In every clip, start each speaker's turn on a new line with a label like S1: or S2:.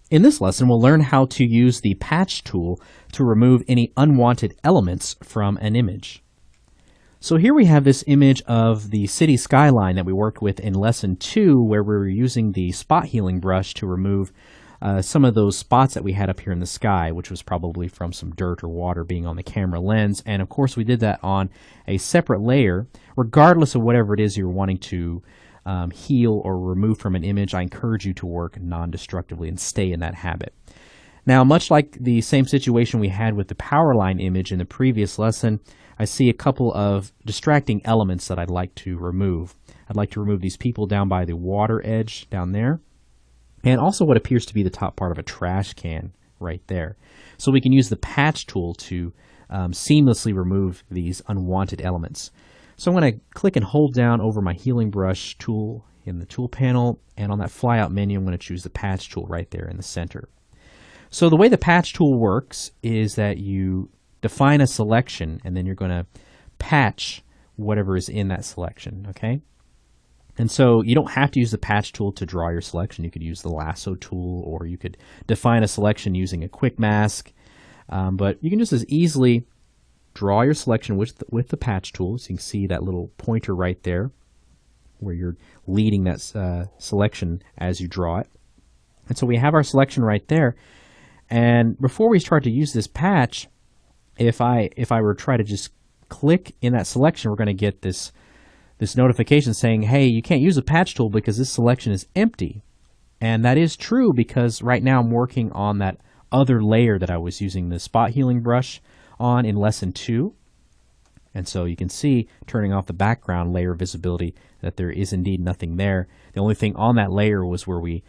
S1: In this lesson, we'll learn how to use the patch tool to remove any unwanted elements from an image. So here we have this image of the city skyline that we worked with in lesson 2, where we were using the spot healing brush to remove some of those spots that we had up here in the sky, which was probably from some dirt or water being on the camera lens. And of course we did that on a separate layer. Regardless of whatever it is you're wanting to heal or remove from an image, I encourage you to work non-destructively and stay in that habit. Now, much like the same situation we had with the power line image in the previous lesson, I see a couple of distracting elements that I'd like to remove. I'd like to remove these people down by the water edge down there, and also what appears to be the top part of a trash can right there. So we can use the patch tool to seamlessly remove these unwanted elements. So I'm going to click and hold down over my healing brush tool in the tool panel, and on that flyout menu I'm going to choose the patch tool right there in the center. So the way the patch tool works is that you define a selection and then you're going to patch whatever is in that selection, okay? And so you don't have to use the patch tool to draw your selection. You could use the lasso tool, or you could define a selection using a quick mask, but you can just as easily draw your selection with the patch tool. So you can see that little pointer right there where you're leading that selection as you draw it. And so we have our selection right there. And before we start to use this patch, if I were to try to just click in that selection, we're going to get this notification saying, hey, you can't use the patch tool because this selection is empty. And that is true because right now I'm working on that other layer that I was using the spot healing brush on in lesson 2. And so you can see, turning off the background layer visibility, that there is indeed nothing there. The only thing on that layer was where we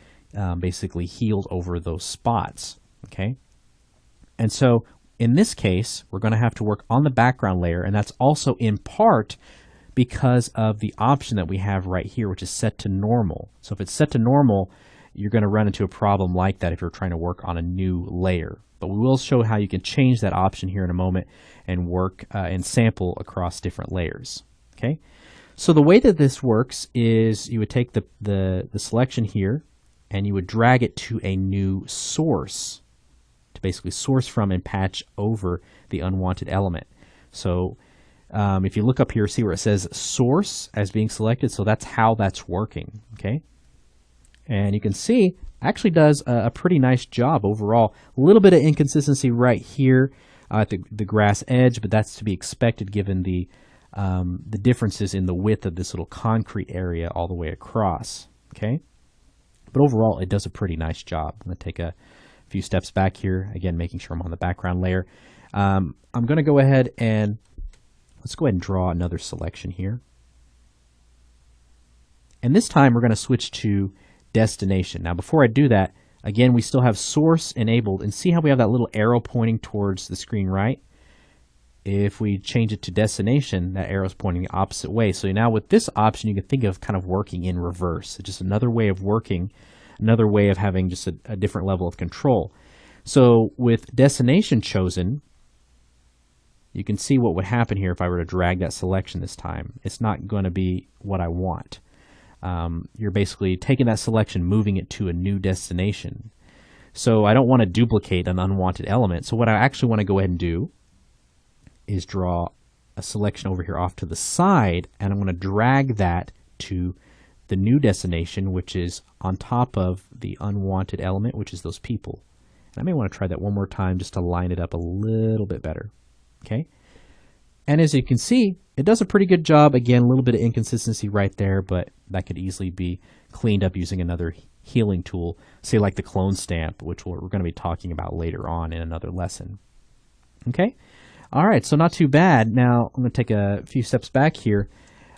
S1: basically healed over those spots. Okay? And so in this case, we're going to have to work on the background layer, and that's also in part because of the option that we have right here, which is set to normal. So if it's set to normal, you're going to run into a problem like that if you're trying to work on a new layer. But we will show how you can change that option here in a moment and work and sample across different layers. Okay? So the way that this works is you would take the selection here and you would drag it to a new source to basically source from and patch over the unwanted element. So if you look up here, see where it says source as being selected. So that's how that's working. Okay. And you can see actually does a pretty nice job overall. A little bit of inconsistency right here at the grass edge, but that's to be expected given the differences in the width of this little concrete area all the way across. Okay. But overall, it does a pretty nice job. I'm going to take a few steps back here, again, making sure I'm on the background layer. I'm going to go ahead and let's go ahead and draw another selection here. And this time we're going to switch to destination. Now before I do that, again, we still have source enabled, and see how we have that little arrow pointing towards the screen right? If we change it to destination, that arrow is pointing the opposite way. So now with this option, you can think of kind of working in reverse. It's just another way of working, another way of having just a different level of control. So with destination chosen, you can see what would happen here if I were to drag that selection this time. It's not going to be what I want. You're basically taking that selection, moving it to a new destination. So I don't want to duplicate an unwanted element. So what I actually want to go ahead and do is draw a selection over here off to the side, and I'm going to drag that to the new destination, which is on top of the unwanted element, which is those people. And I may want to try that one more time just to line it up a little bit better. Okay. And as you can see, it does a pretty good job. Again, a little bit of inconsistency right there, but that could easily be cleaned up using another healing tool, say like the clone stamp, which we're going to be talking about later on in another lesson. Okay. All right. So not too bad. Now I'm going to take a few steps back here.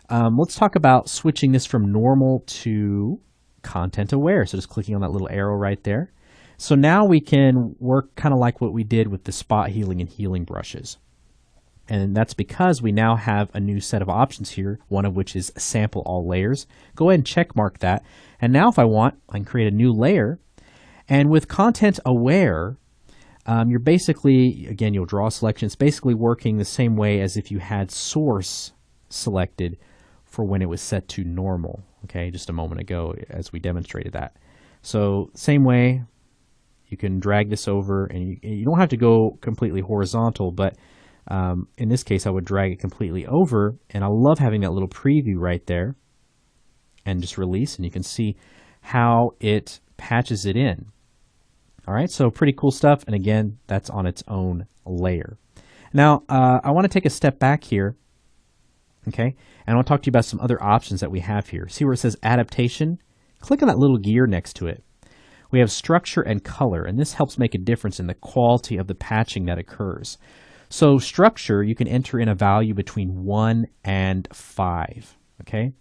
S1: Let's talk about switching this from normal to content aware. So just clicking on that little arrow right there. So now we can work kind of like what we did with the spot healing and healing brushes. And that's because we now have a new set of options here, one of which is sample all layers. Go ahead and check mark that. And now if I want, I can create a new layer. And with content aware, you're basically, again, you'll draw a selection. It's basically working the same way as if you had source selected for when it was set to normal, okay, just a moment ago as we demonstrated that. So same way, you can drag this over, and you don't have to go completely horizontal, but in this case, I would drag it completely over, and I love having that little preview right there, and just release, and you can see how it patches it in. All right, so pretty cool stuff, and again, that's on its own layer. Now, I want to take a step back here, okay, and I want to talk to you about some other options that we have here. See where it says adaptation? Click on that little gear next to it. We have structure and color, and this helps make a difference in the quality of the patching that occurs. So structure, you can enter in a value between 1 and 5, okay?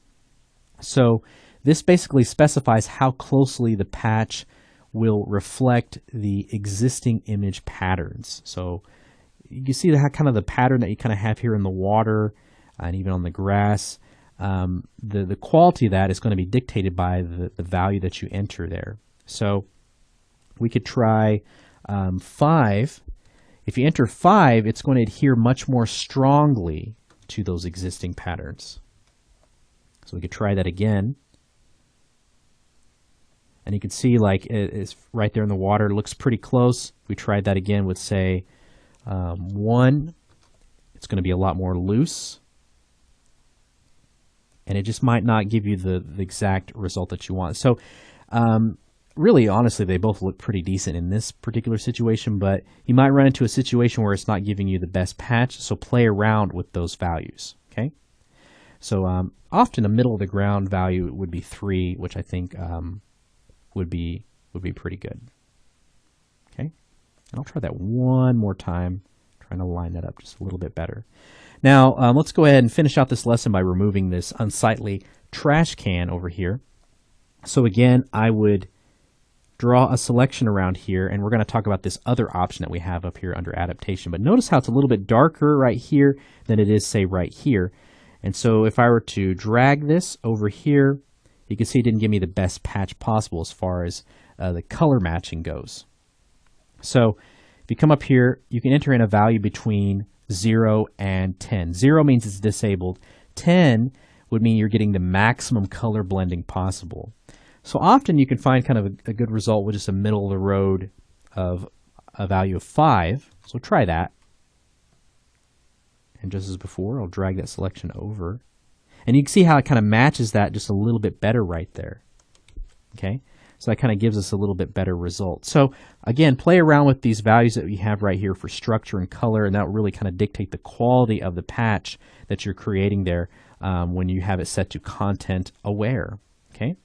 S1: So this basically specifies how closely the patch will reflect the existing image patterns. So you see kind of the pattern that you kind of have here in the water and even on the grass. The quality of that is going to be dictated by the value that you enter there. So we could try 5. If you enter 5, it's going to adhere much more strongly to those existing patterns. So we could try that again. And you can see like it's right there in the water. It looks pretty close. We tried that again with, say, 1. It's going to be a lot more loose. And it just might not give you the exact result that you want. So really, honestly, they both look pretty decent in this particular situation, but you might run into a situation where it's not giving you the best patch, so play around with those values, okay? So often a middle of the ground value would be 3, which I think would be pretty good, okay? And I'll try that one more time, trying to line that up just a little bit better. Now, let's go ahead and finish out this lesson by removing this unsightly trash can over here. So again, I would draw a selection around here, and we're going to talk about this other option that we have up here under adaptation. But notice how it's a little bit darker right here than it is, say, right here. And so if I were to drag this over here, you can see it didn't give me the best patch possible as far as the color matching goes. So if you come up here, you can enter in a value between 0 and 10. 0 means it's disabled. 10 would mean you're getting the maximum color blending possible. So often you can find kind of a good result with just a middle of the road of a value of 5. So try that. And just as before, I'll drag that selection over. And you can see how it kind of matches that just a little bit better right there. Okay? So that kind of gives us a little bit better result. So again, play around with these values that we have right here for structure and color, and that will really kind of dictate the quality of the patch that you're creating there when you have it set to content aware. Okay?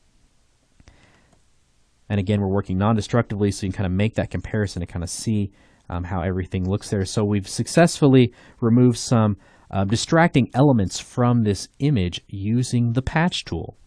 S1: And again, we're working non-destructively, so you can kind of make that comparison to kind of see how everything looks there. So we've successfully removed some distracting elements from this image using the patch tool.